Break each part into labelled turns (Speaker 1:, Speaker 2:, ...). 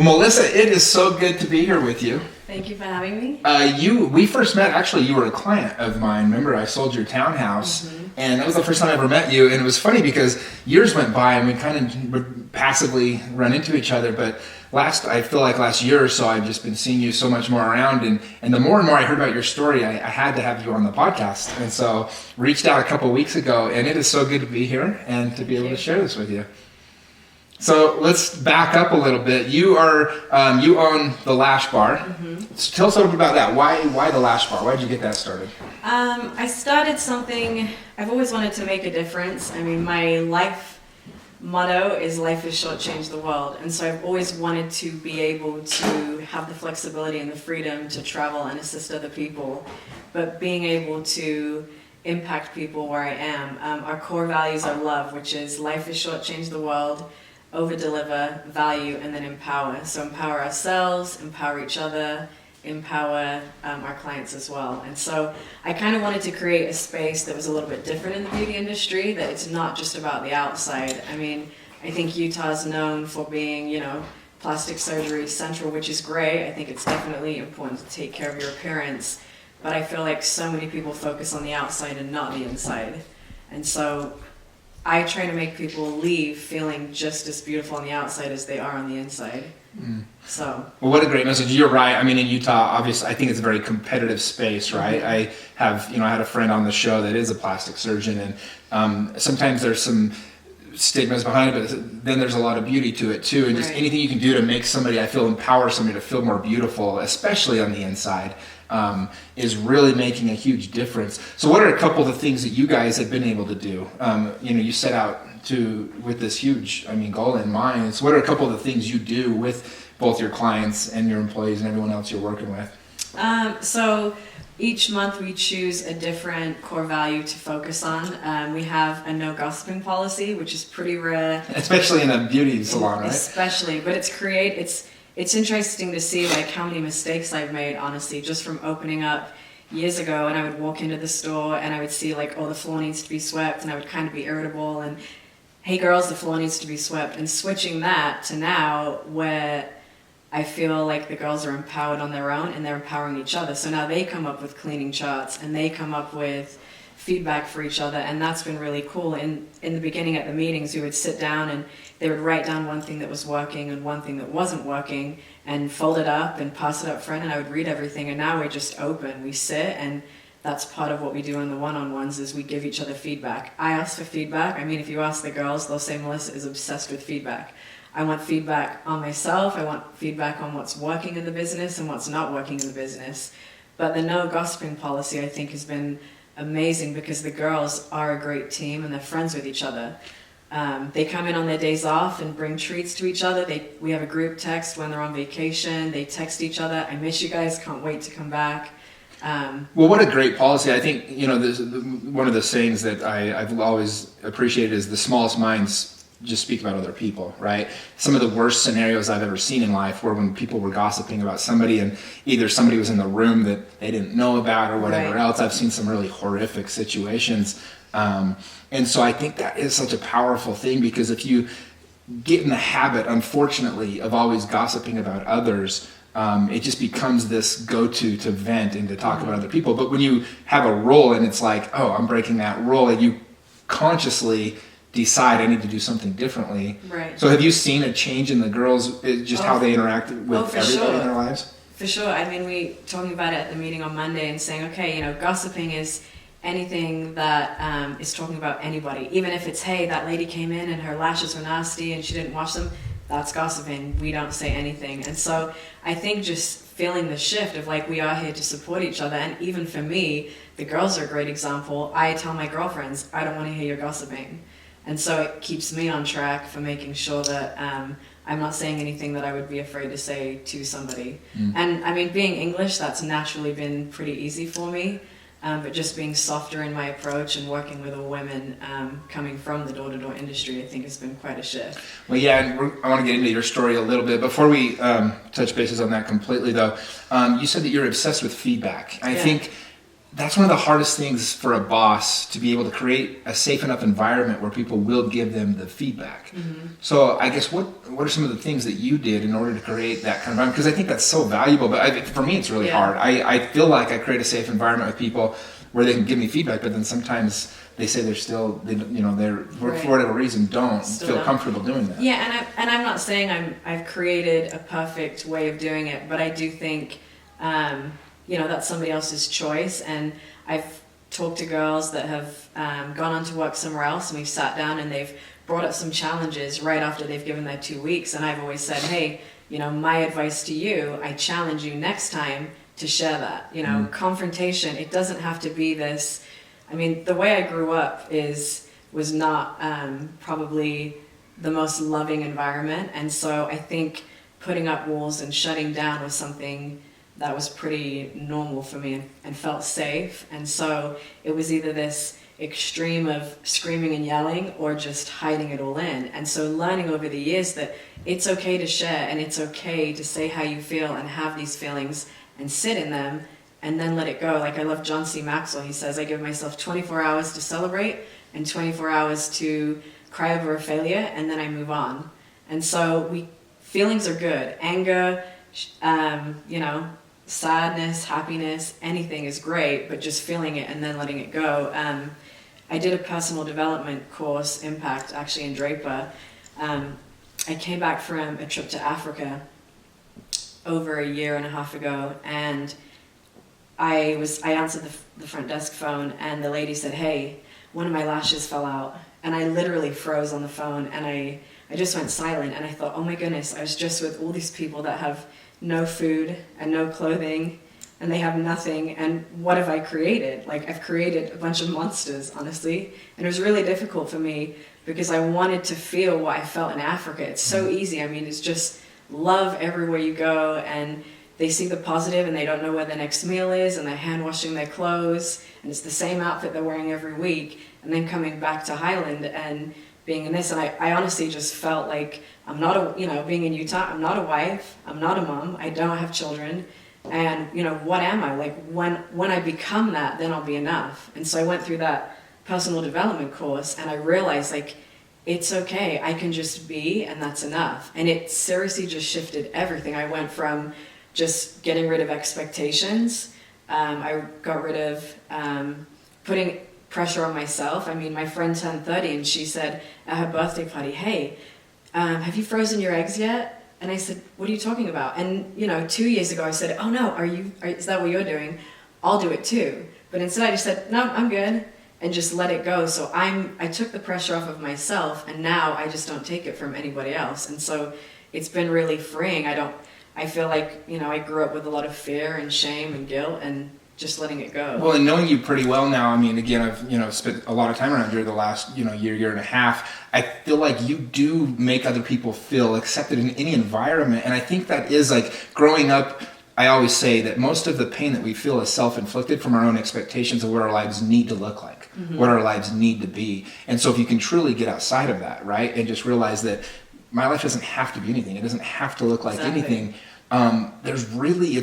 Speaker 1: Well, Melissa, it is so good to be here with you.
Speaker 2: Thank you for having me.
Speaker 1: We first met, actually, you were a client of mine. Remember, I sold your townhouse, and that was the first time I ever met you. And it was funny because years went by and we kind of would passively run into each other. But I feel like last year or so, I've just been seeing you so much more around. And the more and more I heard about your story, I had to have you on the podcast. And so reached out a couple of weeks ago, and it is so good to be here and to be able to share this with you. So let's back up a little bit. You own the Lash Bar. So tell us a little bit about that. Why the Lash Bar? Why did you get that started?
Speaker 2: I started something, I've always wanted to make a difference. I mean, my life motto is life is short, change the world. And so I've always wanted to be able to have the flexibility and the freedom to travel and assist other people, but being able to impact people where I am. Our core values are love, which is life is short, change the world, over-deliver, value, and then empower. So empower ourselves, empower each other, empower our clients as well. And so I kind of wanted to create a space that was a little bit different in the beauty industry, that it's not just about the outside. I mean, I think Utah's known for being, plastic surgery central, which is great. I think it's definitely important to take care of your appearance. But I feel like so many people focus on the outside and not the inside. And so I try to make people leave feeling just as beautiful on the outside as they are on the inside. So. Well,
Speaker 1: what a great message. You're right. I mean, in Utah, obviously, I think it's a very competitive space, right? I had a friend on the show that is a plastic surgeon, and sometimes there's some stigmas behind it, but then there's a lot of beauty to it too. And just anything you can do to make somebody, empower somebody to feel more beautiful, especially on the inside, is really making a huge difference. So what are a couple of the things that you guys have been able to do? You set out with this huge, goal in mind. So what are a couple of the things you do with both your clients and your employees and everyone else you're working with?
Speaker 2: So each month we choose a different core value to focus on. We have a no gossiping policy, which is pretty rare.
Speaker 1: Especially in a beauty salon, right?
Speaker 2: Especially, but it's interesting to see how many mistakes I've made, honestly, just from opening up years ago. And I would walk into the store and I would see the floor needs to be swept, and I would kind of be irritable and, hey girls, the floor needs to be swept. And switching that to now where I feel like the girls are empowered on their own and they're empowering each other. So now they come up with cleaning charts and they come up with feedback for each other, and that's been really cool. In the beginning at the meetings, we would sit down and they would write down one thing that was working and one thing that wasn't working and fold it up and pass it up front, and I would read everything. And now we're just open. We sit, and that's part of what we do in the one-on-ones is we give each other feedback. I ask for feedback. If you ask the girls, they'll say Melissa is obsessed with feedback. I want feedback on myself. I want feedback on what's working in the business and what's not working in the business. But the no gossiping policy, I think, has been amazing because the girls are a great team and they're friends with each other. They come in on their days off and bring treats to each other. We have a group text when they're on vacation. They text each other, I miss you guys, can't wait to come back.
Speaker 1: Well, what a great policy. I think, one of the sayings that I've always appreciated is the smallest minds just speak about other people, right? Some of the worst scenarios I've ever seen in life were when people were gossiping about somebody and either somebody was in the room that they didn't know about or whatever else. I've seen some really horrific situations. And so I think that is such a powerful thing, because if you get in the habit, unfortunately, of always gossiping about others, it just becomes this go-to to vent and to talk about other people. But when you have a rule and it's like, oh, I'm breaking that rule, and you consciously decide I need to do something differently.
Speaker 2: Right.
Speaker 1: So have you seen a change in the girls, just how they interact with everybody in their lives?
Speaker 2: For sure. We talking about it at the meeting on Monday and saying, okay, gossiping is anything that is talking about anybody. Even if it's, hey, that lady came in and her lashes were nasty and she didn't wash them, that's gossiping. We don't say anything. And so I think just feeling the shift of we are here to support each other. And even for me, the girls are a great example. I tell my girlfriends, I don't want to hear your gossiping. And so it keeps me on track for making sure that I'm not saying anything that I would be afraid to say to somebody. And being English, that's naturally been pretty easy for me. But just being softer in my approach and working with all women coming from the door-to-door industry, I think has been quite a shift.
Speaker 1: Well, yeah, and I want to get into your story a little bit. Before we touch bases on that completely, though, you said that you're obsessed with feedback. I think that's one of the hardest things for a boss, to be able to create a safe enough environment where people will give them the feedback. So I guess what are some of the things that you did in order to create that kind of environment? Because I think that's so valuable, but for me it's really hard. I feel like I create a safe environment with people where they can give me feedback, but then sometimes they say they're still, for whatever reason, don't feel comfortable doing that.
Speaker 2: Yeah, and I'm not saying I've created a perfect way of doing it, but I do think, that's somebody else's choice. And I've talked to girls that have gone on to work somewhere else, and we've sat down and they've brought up some challenges right after they've given their 2 weeks. And I've always said, hey, my advice to you, I challenge you next time to share that. Confrontation, it doesn't have to be this. I mean, the way I grew up was not probably the most loving environment. And so I think putting up walls and shutting down was something that was pretty normal for me and felt safe. And so it was either this extreme of screaming and yelling or just hiding it all in. And so learning over the years that it's okay to share and it's okay to say how you feel and have these feelings and sit in them and then let it go. Like, I love John C. Maxwell. He says, I give myself 24 hours to celebrate and 24 hours to cry over a failure, and then I move on. And so feelings are good. Anger, sadness, happiness, anything is great, but just feeling it and then letting it go. I did a personal development course, Impact, actually in Draper. I came back from a trip to Africa over a year and a half ago, and I answered the front desk phone, and the lady said, hey, one of my lashes fell out. And I literally froze on the phone, and I just went silent, and I thought, oh my goodness, I was just with all these people that have no food and no clothing, and they have nothing, and what have I created? Like, I've created a bunch of monsters, honestly. And it was really difficult for me because I wanted to feel what I felt in Africa. It's so easy. I mean, it's just love everywhere you go, and they see the positive and they don't know where the next meal is, and they're hand washing their clothes, and it's the same outfit they're wearing every week. And then coming back to Highland and being in this, and I honestly just felt like I'm not being in Utah, I'm not a wife, I'm not a mom, I don't have children, and what am I? Like, when I become that, then I'll be enough. And so I went through that personal development course, and I realized, like, it's okay, I can just be, and that's enough. And it seriously just shifted everything. I went from just getting rid of expectations. I got rid of putting pressure on myself. I mean, my friend turned 30 and she said at her birthday party, hey, have you frozen your eggs yet? And I said, what are you talking about? And 2 years ago I said, oh no, is that what you're doing? I'll do it too. But instead I just said, no, I'm good, and just let it go. So I took the pressure off of myself, and now I just don't take it from anybody else. And so it's been really freeing. I feel like, I grew up with a lot of fear and shame and guilt, and just letting it go.
Speaker 1: Well, and knowing you pretty well now, I mean, again, I've spent a lot of time around you the last, year and a half. I feel like you do make other people feel accepted in any environment. And I think that is, like, growing up, I always say that most of the pain that we feel is self-inflicted from our own expectations of what our lives need to look like, what our lives need to be. And so if you can truly get outside of that, right, and just realize that my life doesn't have to be anything. It doesn't have to look like anything. There's very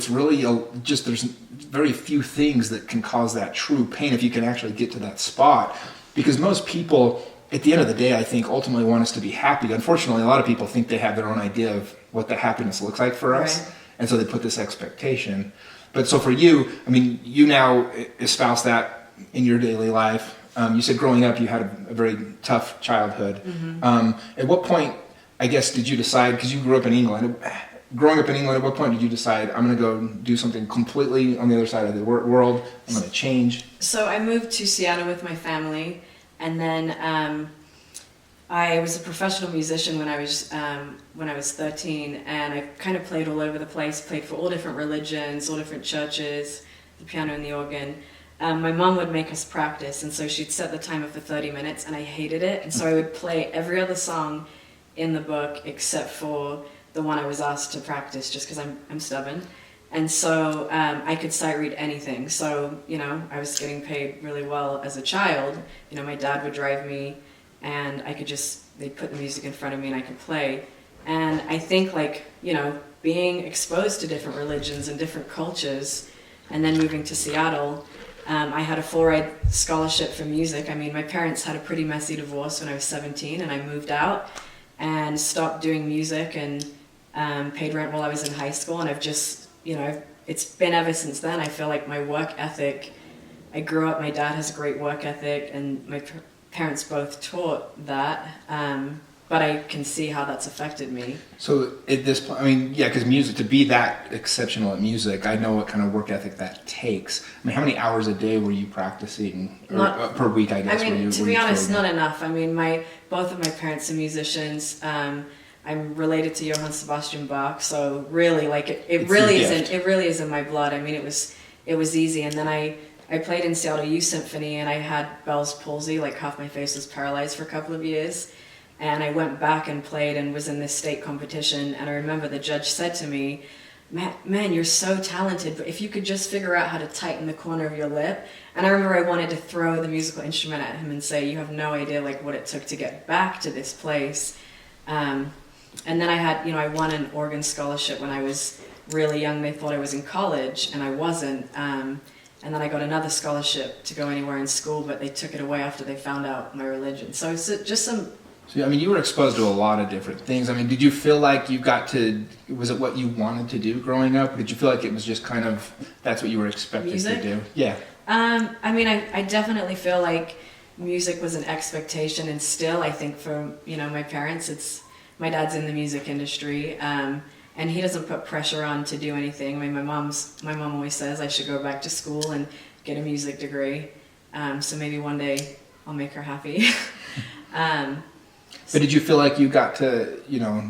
Speaker 1: few things that can cause that true pain if you can actually get to that spot. Because most people, at the end of the day, I think ultimately want us to be happy. Unfortunately, a lot of people think they have their own idea of what the happiness looks like for us. Right. And so they put this expectation. But so for you, I mean, you now espouse that in your daily life. You said growing up you had a very tough childhood. At what point, I guess, did you decide, because you grew up in England, growing up in England, at what point did you decide, I'm going to go do something completely on the other side of the world, I'm going to change?
Speaker 2: So I moved to Seattle with my family, and then I was a professional musician when I was 13, and I kind of played all over the place, played for all different religions, all different churches, the piano and the organ. My mom would make us practice, and so she'd set the timer for 30 minutes, and I hated it, and so I would play every other song in the book except for the one I was asked to practice, just because I'm stubborn. And so I could sight read anything. So, I was getting paid really well as a child. My dad would drive me, and they'd put the music in front of me and I could play. And I think, being exposed to different religions and different cultures, and then moving to Seattle, I had a full-ride scholarship for music. I mean, my parents had a pretty messy divorce when I was 17, and I moved out and stopped doing music and paid rent while I was in high school. And I've just, it's been ever since then. I feel like my work ethic, I grew up, my dad has a great work ethic, and my parents both taught that. But I can see how that's affected me.
Speaker 1: So at this point, I mean, yeah, because music, to be that exceptional at music, I know what kind of work ethic that takes. I mean, how many hours a day were you practicing, or per week, I guess?
Speaker 2: I mean, to be honest, not enough. I mean, both of my parents are musicians. I'm related to Johann Sebastian Bach, so really, like, it really is in my blood. I mean, it was easy. And then I played in Seattle Youth Symphony, and I had Bell's palsy, like half my face was paralyzed for a couple of years. And I went back and played and was in this state competition. And I remember the judge said to me, man, you're so talented, but if you could just figure out how to tighten the corner of your lip. And I remember I wanted to throw the musical instrument at him and say, you have no idea like what it took to get back to this place. And then I had, I won an organ scholarship when I was really young. They thought I was in college, and I wasn't. And then I got another scholarship to go anywhere in school, but they took it away after they found out my religion. So it's just some...
Speaker 1: So, I mean, you were exposed to a lot of different things. I mean, did you feel like you got to, was it what you wanted to do growing up? Or did you feel like it was just kind of, that's what you were expected to do? Yeah.
Speaker 2: I mean, I definitely feel like music was an expectation, and still, I think for, my parents, my dad's in the music industry, and he doesn't put pressure on to do anything. I mean, my mom always says I should go back to school and get a music degree. So maybe one day I'll make her happy.
Speaker 1: But did you feel like you got to,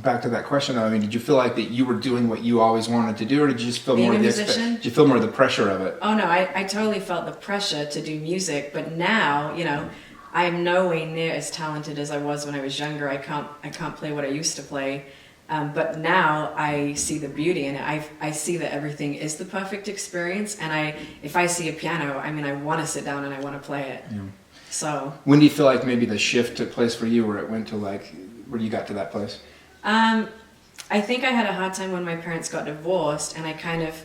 Speaker 1: back to that question, I mean, did you feel like that you were doing what you always wanted to do, or did you just feel more of did you feel more of the pressure of it?
Speaker 2: Oh no, I totally felt the pressure to do music, but now, I am no way near as talented as I was when I was younger. I can't play what I used to play. But now I see the beauty in it. I see that everything is the perfect experience, and if I see a piano, I mean, I want to sit down and I want to play it. Yeah. So
Speaker 1: when do you feel like maybe the shift took place for you, where it went to where you got to that place?
Speaker 2: I think I had a hard time when my parents got divorced, and I kind of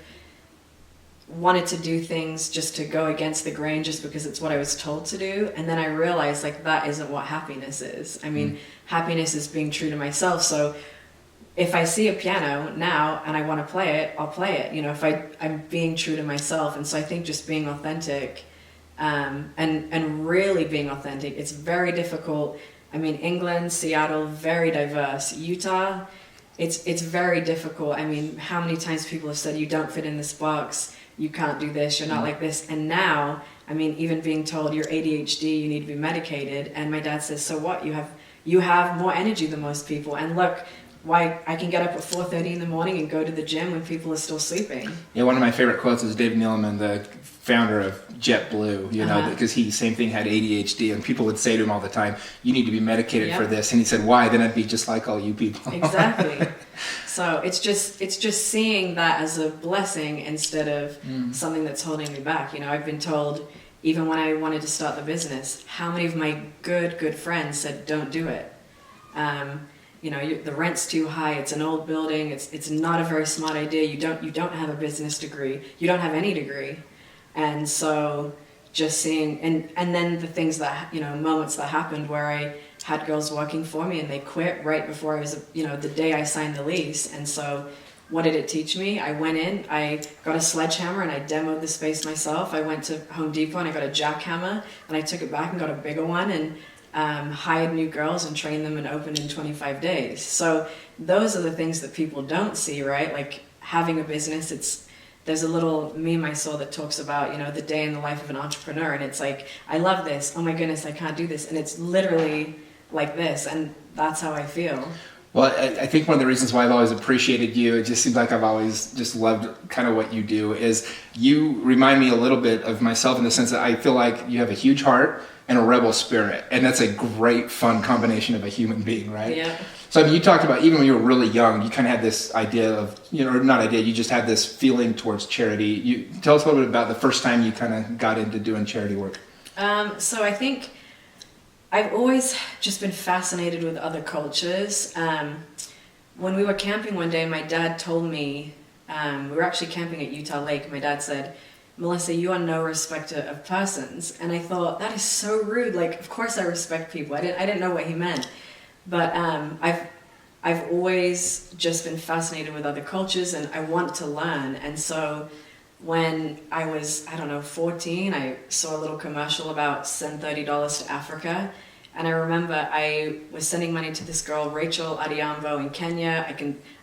Speaker 2: wanted to do things just to go against the grain just because it's what I was told to do. And then I realized that isn't what happiness is. I mean, happiness is being true to myself. So if I see a piano now and I want to play it, I'll play it. If I'm being true to myself. And so I think just being authentic, and really being authentic, it's very difficult. I mean, England, Seattle, very diverse. Utah, it's very difficult. I mean, how many times people have said, you don't fit in this box, you can't do this, you're not like this. And now, I mean, even being told you're ADHD, you need to be medicated. And my dad says, so what? You have more energy than most people. And look, why I can get up at 4:30 in the morning and go to the gym when people are still sleeping.
Speaker 1: Yeah, one of my favorite quotes is Dave Neeleman, the founder of JetBlue, because he, same thing, had ADHD, and people would say to him all the time, you need to be medicated for this. And he said, why? Then I'd be just like all you people.
Speaker 2: Exactly. So it's just seeing that as a blessing instead of something that's holding me back. I've been told, even when I wanted to start the business, how many of my good friends said, don't do it. The rent's too high, it's an old building, it's not a very smart idea, you don't have a business degree, you don't have any degree. And so just seeing, and then the things that, moments that happened where I had girls working for me and they quit right before I was, the day I signed the lease. And so what did it teach me? I went in, I got a sledgehammer and I demoed the space myself. I went to Home Depot and I got a jackhammer and I took it back and got a bigger one, and hired new girls and trained them and opened in 25 days. So those are the things that people don't see, right? Like having a business, there's a little meme I saw that talks about, the day in the life of an entrepreneur. And it's like, I love this. Oh my goodness, I can't do this. And it's literally like this. And that's how I feel.
Speaker 1: Well, I think one of the reasons why I've always appreciated you, it just seems like I've always just loved kind of what you do, is you remind me a little bit of myself in the sense that I feel like you have a huge heart and a rebel spirit. And that's a great, fun combination of a human being, right?
Speaker 2: Yeah.
Speaker 1: So, I mean, you talked about, even when you were really young, you kind of had this idea of, or not idea, you just had this feeling towards charity. Tell us a little bit about the first time you kind of got into doing charity work. So I think I've always just been fascinated with other cultures. When we were camping one day, my dad told me, we were actually camping at Utah Lake. My dad said,
Speaker 2: Melissa, you are no respecter of persons. And I thought, that is so rude. Like, of course I respect people. I didn't know what he meant. But I've always just been fascinated with other cultures, and I want to learn. And so when I was, I don't know, 14, I saw a little commercial about send $30 to Africa. And I remember I was sending money to this girl, Rachel Adiambo, in Kenya.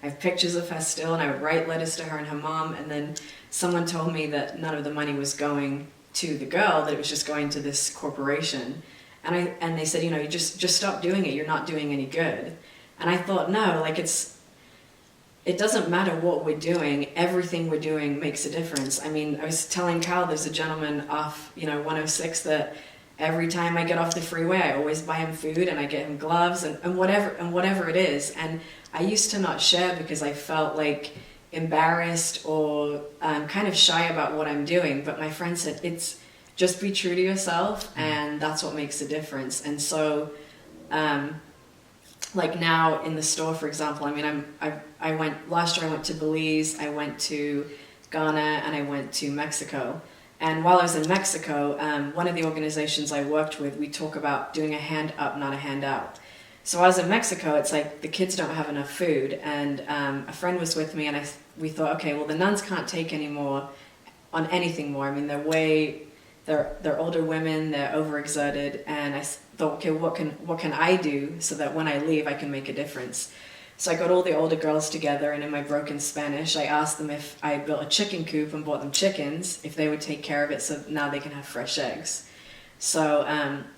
Speaker 2: I have pictures of her still, and I would write letters to her and her mom. And then someone told me that none of the money was going to the girl, that it was just going to this corporation. And they said, you just stop doing it. You're not doing any good. And I thought, no, like it doesn't matter what we're doing. Everything we're doing makes a difference. I mean, I was telling Cal, there's a gentleman off, 106 that every time I get off the freeway, I always buy him food and I get him gloves and whatever it is. And I used to not share because I felt like embarrassed or kind of shy about what I'm doing. But my friend said, it's just be true to yourself, and that's what makes a difference. And so, like now in the store, for example, I mean, last year I went to Belize, I went to Ghana, and I went to Mexico. And while I was in Mexico, one of the organizations I worked with, we talk about doing a hand up, not a hand out. So I was in Mexico, it's like the kids don't have enough food, and a friend was with me, and we thought, okay, well the nuns can't take any more on anything more. I mean, they're older women, they're overexerted, and I thought, okay, what can I do so that when I leave I can make a difference? So I got all the older girls together, and in my broken Spanish, I asked them if I had built a chicken coop and bought them chickens, if they would take care of it so now they can have fresh eggs. So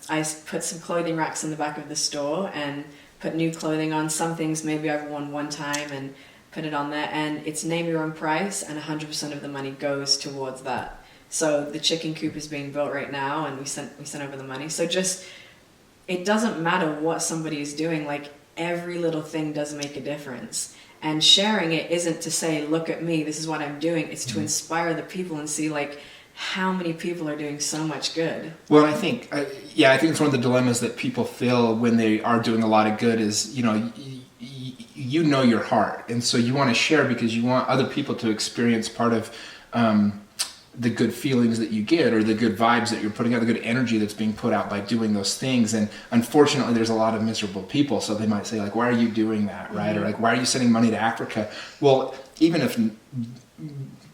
Speaker 2: I put some clothing racks in the back of the store and put new clothing on. Some things maybe I've worn one time and put it on there. And it's name your own price, and 100% of the money goes towards that. So the chicken coop is being built right now, and we sent over the money. So just, it doesn't matter what somebody is doing. Like, every little thing does make a difference. And sharing it isn't to say, look at me, this is what I'm doing. It's to inspire the people and see, like, how many people are doing so much good.
Speaker 1: Well, I think it's one of the dilemmas that people feel when they are doing a lot of good is, you know your heart. And so you want to share because you want other people to experience part of the good feelings that you get, or the good vibes that you're putting out, the good energy that's being put out by doing those things. And unfortunately, there's a lot of miserable people. So they might say, like, why are you doing that, right? Mm-hmm. Or like, why are you sending money to Africa? Well, even if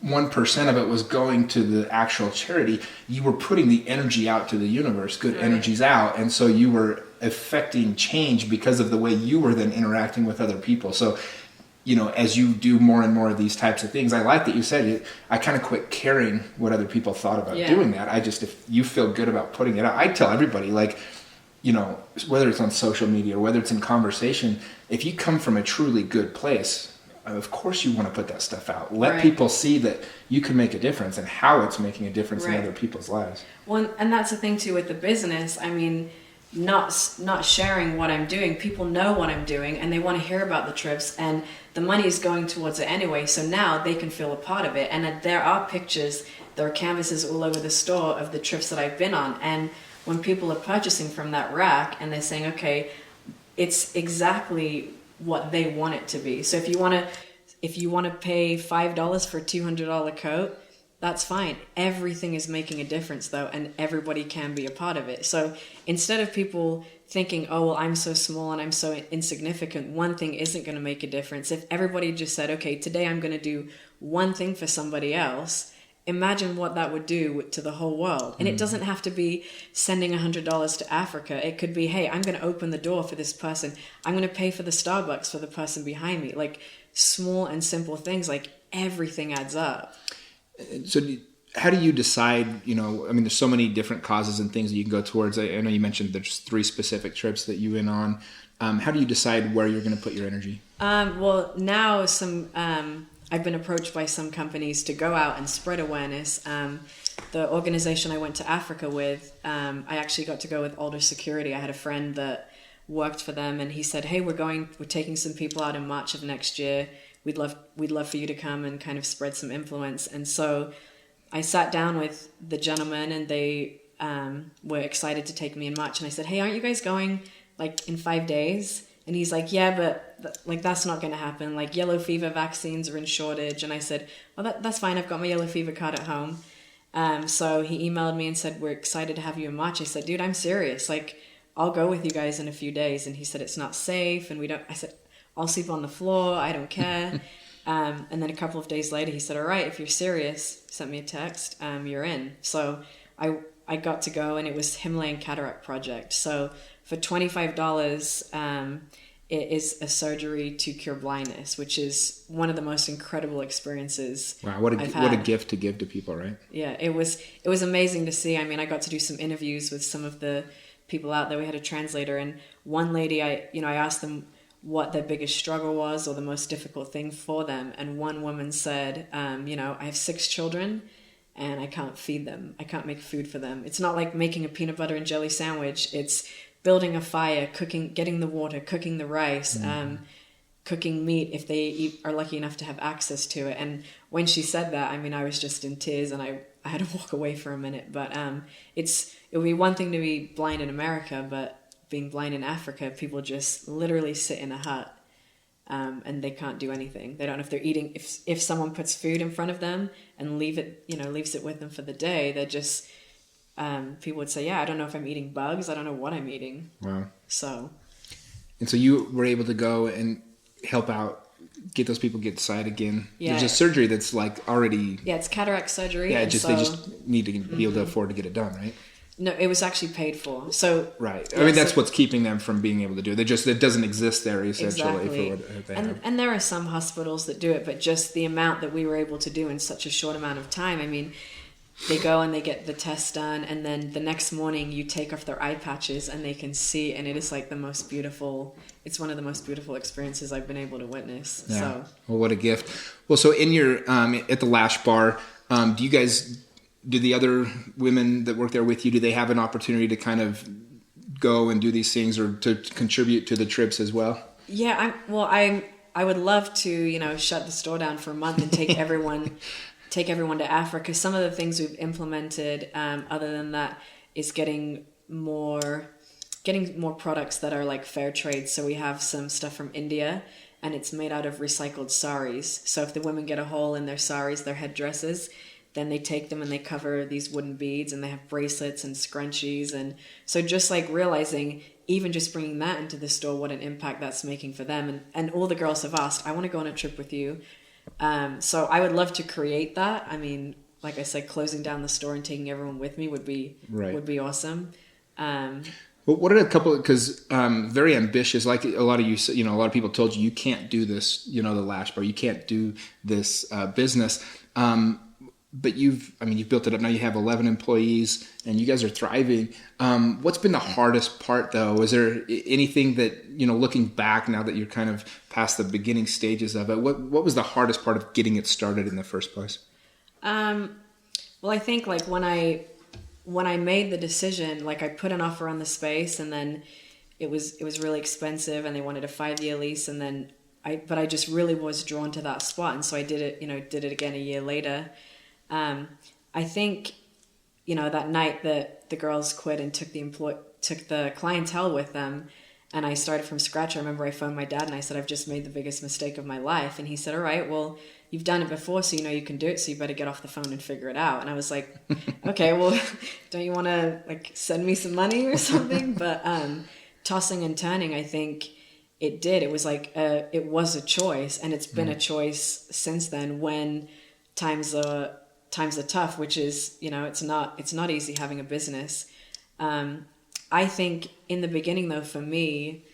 Speaker 1: 1% of it was going to the actual charity, you were putting the energy out to the universe, good energies out. And so you were affecting change because of the way you were then interacting with other people. So, as you do more and more of these types of things, I like that you said it. I kind of quit caring what other people thought about doing that. If you feel good about putting it out, I tell everybody, like, whether it's on social media or whether it's in conversation, if you come from a truly good place, of course you want to put that stuff out. Let people see that you can make a difference and how it's making a difference in other people's lives.
Speaker 2: Well, and that's the thing too with the business. I mean, not sharing what I'm doing. People know what I'm doing, and they want to hear about the trips, and the money is going towards it anyway. So now they can feel a part of it. And there are pictures, there are canvases all over the store of the trips that I've been on. And when people are purchasing from that rack and they're saying, okay, it's exactly what they want it to be. So if you want to pay $5 for a $200 coat, that's fine. Everything is making a difference though, and everybody can be a part of it. So instead of people thinking, oh, well, I'm so small and I'm so insignificant, one thing isn't going to make a difference. If everybody just said, okay, today I'm going to do one thing for somebody else, imagine what that would do to the whole world. And it doesn't have to be sending $100 to Africa. It could be, hey, I'm going to open the door for this person. I'm going to pay for the Starbucks for the person behind me. Like, small and simple things, like, everything adds up.
Speaker 1: So how do you decide, there's so many different causes and things that you can go towards. I know you mentioned there's 3 specific trips that you went on. How do you decide where you're going to put your energy?
Speaker 2: Well, now I've been approached by some companies to go out and spread awareness. The organization I went to Africa with, I actually got to go with Alder Security. I had a friend that worked for them, and he said, hey, we're taking some people out in March of next year. We'd love for you to come and kind of spread some influence. And so I sat down with the gentleman, and they were excited to take me in March. And I said, hey, aren't you guys going like in 5 days? And he's like, yeah, but like, that's not going to happen. Like, yellow fever vaccines are in shortage. And I said, well, that's fine. I've got my yellow fever card at home. So he emailed me and said, we're excited to have you in March. I said, dude, I'm serious. Like, I'll go with you guys in a few days. And he said, it's not safe. And I said, I'll sleep on the floor. I don't care. And then a couple of days later, he said, all right, if you're serious, sent me a text, you're in. So I got to go, and it was Himalayan Cataract Project. So for $25, it is a surgery to cure blindness, which is one of the most incredible experiences.
Speaker 1: Wow, what a gift to give to people, right?
Speaker 2: Yeah, it was amazing to see. I mean, I got to do some interviews with some of the people out there. We had a translator, and one lady, I asked them what their biggest struggle was or the most difficult thing for them, and one woman said, I have 6 children and I can't feed them. I can't make food for them. It's not like making a peanut butter and jelly sandwich. It's building a fire, cooking, getting the water, cooking the rice, cooking meat if they are lucky enough to have access to it. And when she said that, I mean, I was just in tears, and I had to walk away for a minute. But it would be one thing to be blind in America, but being blind in Africa, people just literally sit in a hut, and they can't do anything. They don't know if they're eating. If someone puts food in front of them and leaves it with them for the day, they're just people would say, yeah, I don't know if I'm eating bugs. I don't know what I'm eating.
Speaker 1: Wow.
Speaker 2: So
Speaker 1: you were able to go and help out, get those people get sight again.
Speaker 2: Yeah.
Speaker 1: There's a surgery that's like already.
Speaker 2: Yeah, it's cataract surgery.
Speaker 1: Yeah, they just need to be able to afford to get it done, right?
Speaker 2: No, it was actually paid for. So
Speaker 1: right. I mean, that's what's keeping them from being able to do it. It doesn't exist there essentially.
Speaker 2: Exactly.
Speaker 1: For what they have.
Speaker 2: And there are some hospitals that do it, but just the amount that we were able to do in such a short amount of time. I mean, they go and they get the test done, and then the next morning you take off their eye patches and they can see, and it is like it's one of the most beautiful experiences I've been able to witness.
Speaker 1: Yeah.
Speaker 2: So.
Speaker 1: Well, what a gift. Well, so in your, at the Lash Bar, do the other women that work there with you, do they have an opportunity to kind of go and do these things or to contribute to the trips as well? Yeah,
Speaker 2: I would love to, shut the store down for a month and take everyone to Africa. Some of the things we've implemented, other than that, is getting more products that are like fair trade. So we have some stuff from India, and it's made out of recycled saris. So if the women get a hole in their saris, their headdresses, then they take them and they cover these wooden beads, and they have bracelets and scrunchies. And so just like realizing, even just bringing that into the store, what an impact that's making for them. And all the girls have asked, I want to go on a trip with you. So I would love to create that. I mean, like I said, closing down the store and taking everyone with me would be awesome.
Speaker 1: Well, what are a couple? Because very ambitious. Like a lot of you, a lot of people told you can't do this. The Lash Bar, you can't do this business. But you've built it up. Now you have 11 employees, and you guys are thriving. What's been the hardest part, though? Was there anything that, looking back now that you're kind of past the beginning stages of it, what was the hardest part of getting it started in the first place?
Speaker 2: Well, I think like when I made the decision, like I put an offer on the space, and then it was really expensive, and they wanted a 5-year lease, and then I just really was drawn to that spot, and so I did it again a year later. I think, that night that the girls quit and took the clientele with them, and I started from scratch. I remember I phoned my dad and I said, I've just made the biggest mistake of my life. And he said, all right, well, you've done it before, so you can do it, so you better get off the phone and figure it out. And I was like, okay, well, don't you want to like send me some money or something? But tossing and turning, I think it did. It was like it was a choice, and it's been a choice since then when times are tough, which is, it's not easy having a business. I think in the beginning, though, for me,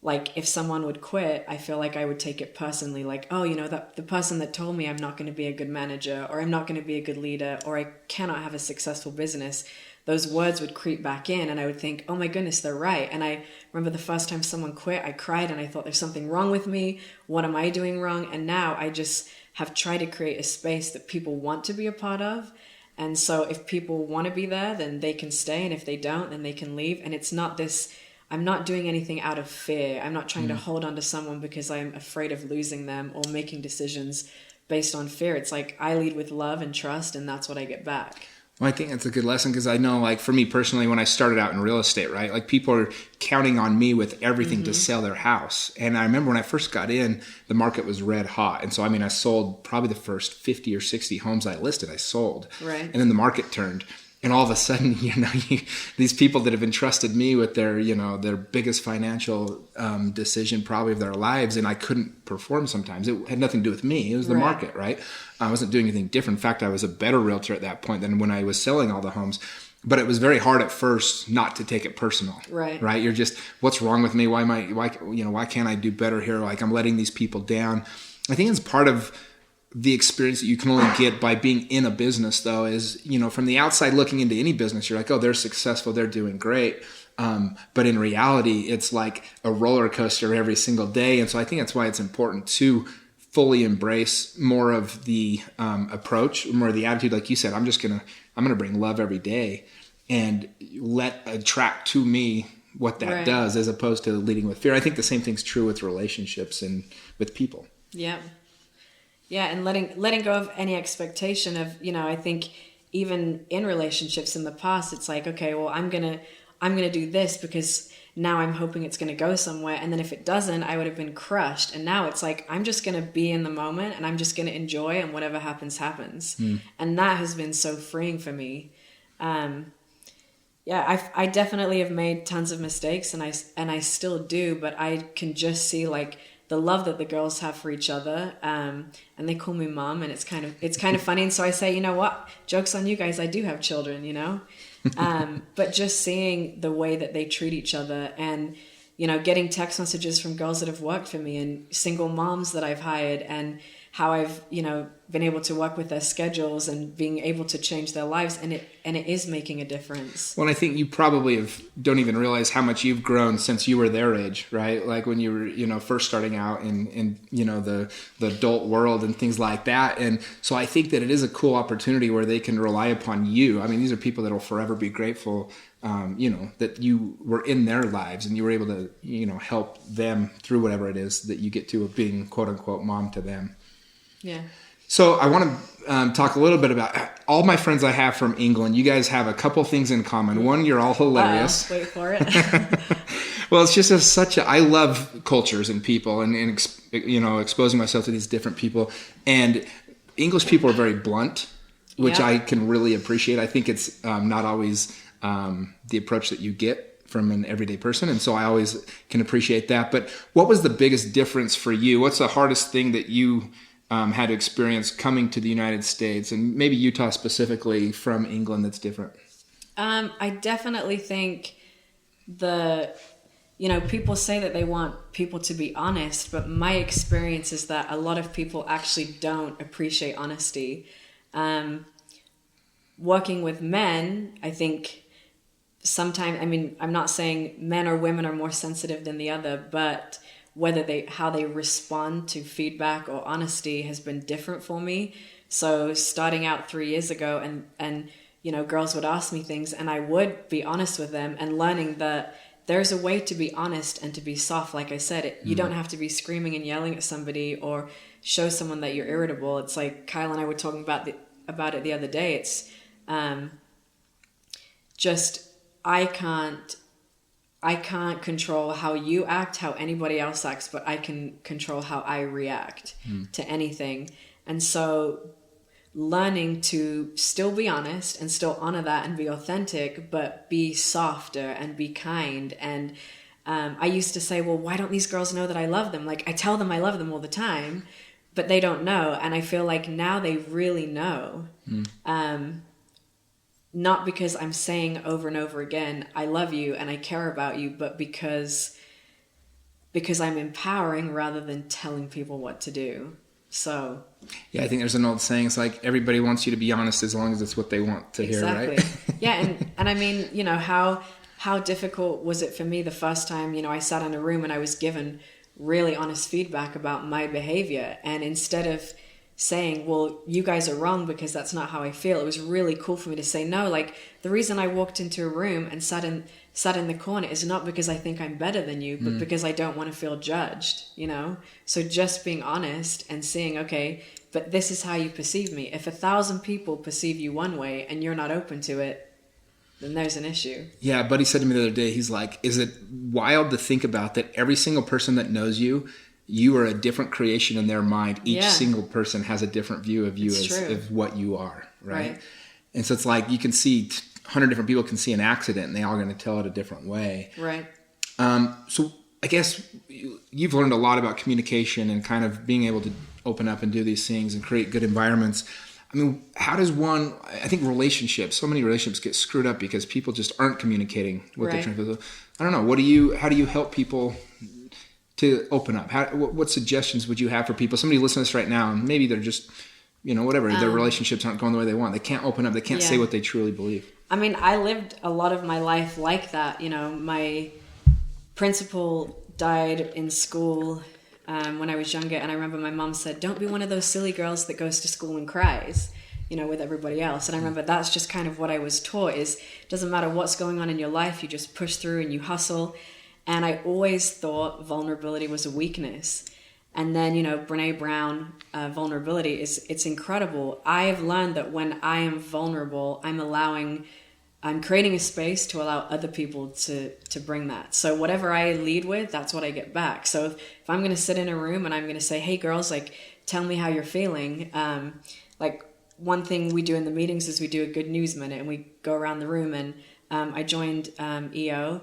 Speaker 2: like if someone would quit, I feel like I would take it personally, like, oh, the person that told me I'm not going to be a good manager, or I'm not going to be a good leader, or I cannot have a successful business, those words would creep back in, and I would think, oh my goodness, they're right. And I remember the first time someone quit, I cried, and I thought, there's something wrong with me. What am I doing wrong? And now I just have tried to create a space that people want to be a part of. And so if people want to be there, then they can stay. And if they don't, then they can leave. And it's not this, I'm not doing anything out of fear. I'm not trying to hold on to someone because I'm afraid of losing them or making decisions based on fear. It's like I lead with love and trust, and that's what I get back.
Speaker 1: Well, I think that's a good lesson because I know, like, for me personally, when I started out in real estate, right, like people are counting on me with everything to sell their house. And I remember when I first got in, the market was red hot. And so, I mean, I sold probably the first 50 or 60 homes I listed, I sold.
Speaker 2: Right.
Speaker 1: And then the market turned. And all of a sudden, these people that have entrusted me with their, their biggest financial decision probably of their lives, and I couldn't perform sometimes. It had nothing to do with me. It was the market, right? I wasn't doing anything different. In fact, I was a better realtor at that point than when I was selling all the homes. But it was very hard at first not to take it personal.
Speaker 2: Right.
Speaker 1: Right? You're just, what's wrong with me? Why can't I do better here? Like, I'm letting these people down. I think it's part of the experience that you can only get by being in a business, though, is, from the outside looking into any business, you're like, oh, they're successful, they're doing great. But in reality, it's like a roller coaster every single day. And so I think that's why it's important to fully embrace more of the approach, more of the attitude. Like you said, I'm going to bring love every day and attract to me what that does, as opposed to leading with fear. I think the same thing's true with relationships and with people.
Speaker 2: Yeah. Yeah, and letting go of any expectation of, I think even in relationships in the past, it's like, okay, well, I'm gonna do this because now I'm hoping it's gonna go somewhere, and then if it doesn't, I would have been crushed. And now it's like, I'm just gonna be in the moment and I'm just gonna enjoy, and whatever happens, happens. And that has been so freeing for me. I definitely have made tons of mistakes, and I still do, but I can just see like the love that the girls have for each other, and they call me mom, and it's kind of funny. And so I say, you know what, joke's on you guys, I do have children, but just seeing the way that they treat each other, and getting text messages from girls that have worked for me, and single moms that I've hired, and how I've been able to work with their schedules and being able to change their lives, and it is making a difference.
Speaker 1: Well, I think you probably don't even realize how much you've grown since you were their age, right? Like when you were first starting out in the adult world and things like that. And so I think that it is a cool opportunity where they can rely upon you. I mean, these are people that will forever be grateful that you were in their lives and you were able to help them through whatever it is that you get to, of being quote unquote mom to them.
Speaker 2: Yeah. So
Speaker 1: I want to talk a little bit about all my friends I have from England. You guys have a couple things in common. One, you're all hilarious.
Speaker 2: Wait for it.
Speaker 1: Well, it's just I love cultures and people, and exposing myself to these different people. And English people are very blunt, which I can really appreciate. I think it's not always the approach that you get from an everyday person. And so I always can appreciate that. But what was the biggest difference for you? What's the hardest thing that you had to experience coming to the United States, and maybe Utah specifically, from England that's different?
Speaker 2: I definitely think people say that they want people to be honest, but my experience is that a lot of people actually don't appreciate honesty. Working with men, I think sometimes, I'm not saying men or women are more sensitive than the other, but how they respond to feedback or honesty has been different for me. So starting out 3 years ago, and girls would ask me things, and I would be honest with them, and learning that there's a way to be honest and to be soft. Like I said, you don't have to be screaming and yelling at somebody or show someone that you're irritable. It's like Kyle and I were talking about it the other day. It's I can't control how you act, how anybody else acts, but I can control how I react to anything. And so learning to still be honest and still honor that and be authentic, but be softer and be kind. And I used to say, well, why don't these girls know that I love them? Like, I tell them I love them all the time, but they don't know. And I feel like now they really know. Not because I'm saying over and over again, I love you and I care about you, but because I'm empowering rather than telling people what to do. So
Speaker 1: yeah, I think there's an old saying, it's like everybody wants you to be honest as long as it's what they want to hear, right?
Speaker 2: Yeah, and I mean, how difficult was it for me the first time, I sat in a room and I was given really honest feedback about my behavior, and instead of saying, well, you guys are wrong because that's not how I feel. It was really cool for me to say, no, like the reason I walked into a room and sat in the corner is not because I think I'm better than you, but because I don't want to feel judged, you know? So just being honest and seeing, okay, but this is how you perceive me. If 1,000 people perceive you one way and you're not open to it, then there's an issue.
Speaker 1: Yeah, a buddy said to me the other day, he's like, is it wild to think about that every single person that knows you, you are a different creation in their mind. Each single person has a different view of you as what you are, right? And so it's like you can see 100 different people can see an accident and they all going to tell it a different way.
Speaker 2: Right.
Speaker 1: So I guess you've learned a lot about communication and kind of being able to open up and do these things and create good environments. I mean, how does one, I think so many relationships get screwed up because people just aren't communicating what they're trying to do. I don't know. How do you help people to open up? What suggestions would you have for people? Somebody listening to this right now, and maybe they're just, whatever, their relationships aren't going the way they want. They can't open up. They can't say what they truly believe.
Speaker 2: I mean, I lived a lot of my life like that. My principal died in school when I was younger, and I remember my mom said, don't be one of those silly girls that goes to school and cries, with everybody else. And I remember that's just kind of what I was taught is, it doesn't matter what's going on in your life, you just push through and you hustle. And I always thought vulnerability was a weakness. And then, Brene Brown, vulnerability it's incredible. I have learned that when I am vulnerable, I'm creating a space to allow other people to bring that. So whatever I lead with, that's what I get back. So if I'm going to sit in a room and I'm going to say, hey girls, like, tell me how you're feeling. Like one thing we do in the meetings is we do a good news minute and we go around the room, and I joined EO.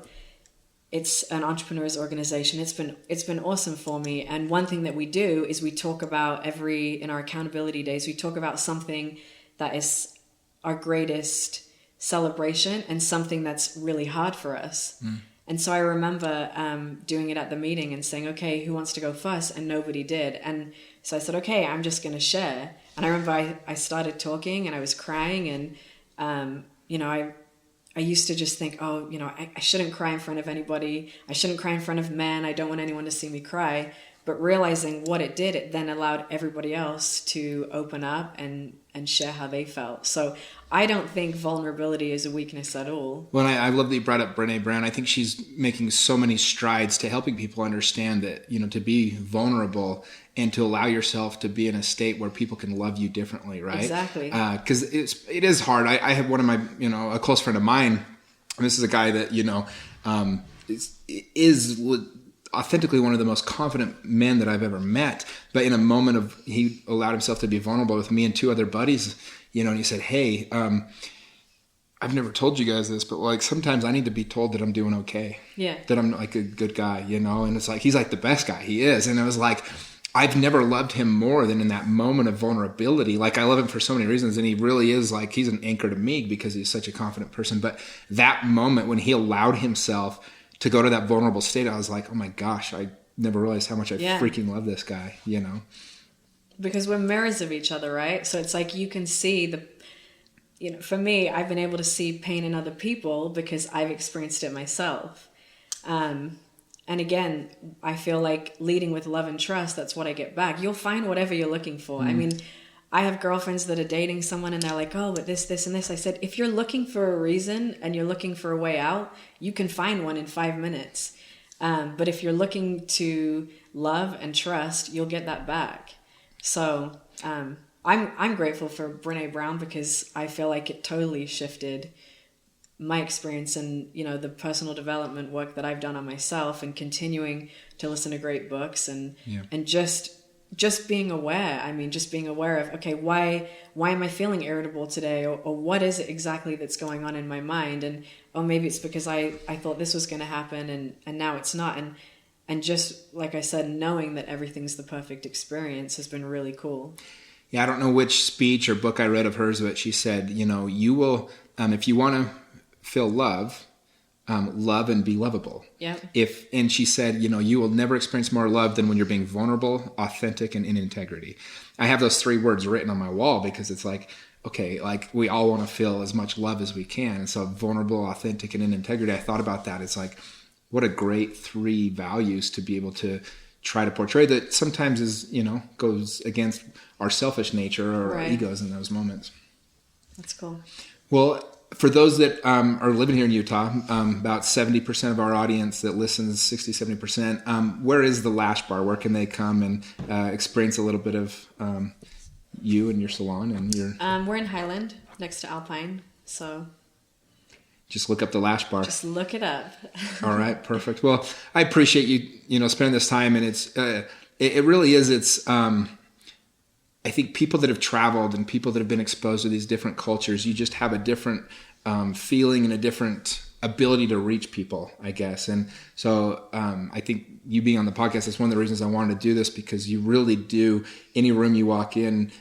Speaker 2: It's an entrepreneurs organization. It's been awesome for me. And one thing that we do is we talk about in our accountability days, we talk about something that is our greatest celebration and something that's really hard for us. And so I remember doing it at the meeting and saying, okay, who wants to go first? And nobody did. And so I said, okay, I'm just going to share. And I remember I started talking and I was crying, and I used to just think, I shouldn't cry in front of anybody. I shouldn't cry in front of men. I don't want anyone to see me cry. But realizing what it did, it then allowed everybody else to open up and share how they felt. So I don't think vulnerability is a weakness at all. Well,
Speaker 1: I love that you brought up Brene Brown. I think she's making so many strides to helping people understand that, to be vulnerable and to allow yourself to be in a state where people can love you differently, right?
Speaker 2: Exactly.
Speaker 1: Because it is hard. I have one of my, a close friend of mine, and this is a guy that, is authentically one of the most confident men that I've ever met. But in a moment he allowed himself to be vulnerable with me and two other buddies, and he said, hey, I've never told you guys this, but like sometimes I need to be told that I'm doing okay.
Speaker 2: Yeah.
Speaker 1: That I'm like a good guy, and it's like, he's like the best guy. He is. And it was like, I've never loved him more than in that moment of vulnerability. Like I love him for so many reasons, and he really is like, he's an anchor to me because he's such a confident person. But that moment when he allowed himself to go to that vulnerable state, I was like, oh my gosh, I never realized how much I freaking love this guy, Because we're mirrors of each other, right? So it's like you can see for me, I've been able to see pain in other people because I've experienced it myself. And again, I feel like leading with love and trust, that's what I get back. You'll find whatever you're looking for. I mean, I have girlfriends that are dating someone and they're like, oh, but this, and this. I said, if you're looking for a reason and you're looking for a way out, you can find one in 5 minutes. But if you're looking to love and trust, you'll get that back. So I'm grateful for Brene Brown because I feel like it totally shifted my experience and, the personal development work that I've done on myself, and continuing to listen to great books and just being aware. I mean, just being aware of, okay, why am I feeling irritable today? Or what is it exactly that's going on in my mind? And, maybe it's because I thought this was going to happen and now it's not. And just, like I said, knowing that everything's the perfect experience has been really cool. Yeah, I don't know which speech or book I read of hers, but she said, you will, if you want to feel love and be lovable.
Speaker 2: Yeah.
Speaker 1: And she said, you will never experience more love than when you're being vulnerable, authentic, and in integrity. I have those 3 words written on my wall because it's like, okay, like we all want to feel as much love as we can. And so vulnerable, authentic, and in integrity, I thought about that. It's like, what a great 3 values to be able to try to portray that sometimes is, goes against our selfish nature or our egos in those moments.
Speaker 2: That's cool.
Speaker 1: Well, for those that are living here in Utah, about 70% of our audience that listens, 60, 70%, where is the Lash Bar? Where can they come and experience a little bit of you and your salon and your...
Speaker 2: We're in Highland, next to Alpine, so...
Speaker 1: Just look up the Lash Bar.
Speaker 2: Just look it up.
Speaker 1: All right, perfect. Well, I appreciate you, spending this time, and it really is. I think people that have traveled and people that have been exposed to these different cultures, you just have a different feeling and a different ability to reach people, I guess. And so I think you being on the podcast is one of the reasons I wanted to do this, because you really do. Any room you walk in,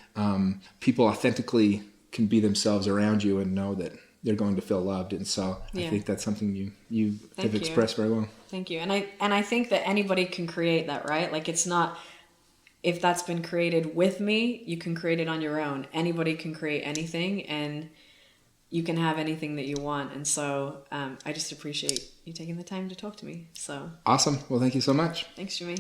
Speaker 1: people authentically can be themselves around you and know that they're going to feel loved. And so I think that's something you have expressed very well.
Speaker 2: Thank you. And I think that anybody can create that, right? Like, it's not, if that's been created with me, you can create it on your own. Anybody can create anything, and you can have anything that you want. And so I just appreciate you taking the time to talk to me. So
Speaker 1: awesome. Well, thank you so much.
Speaker 2: Thanks, Jimmy.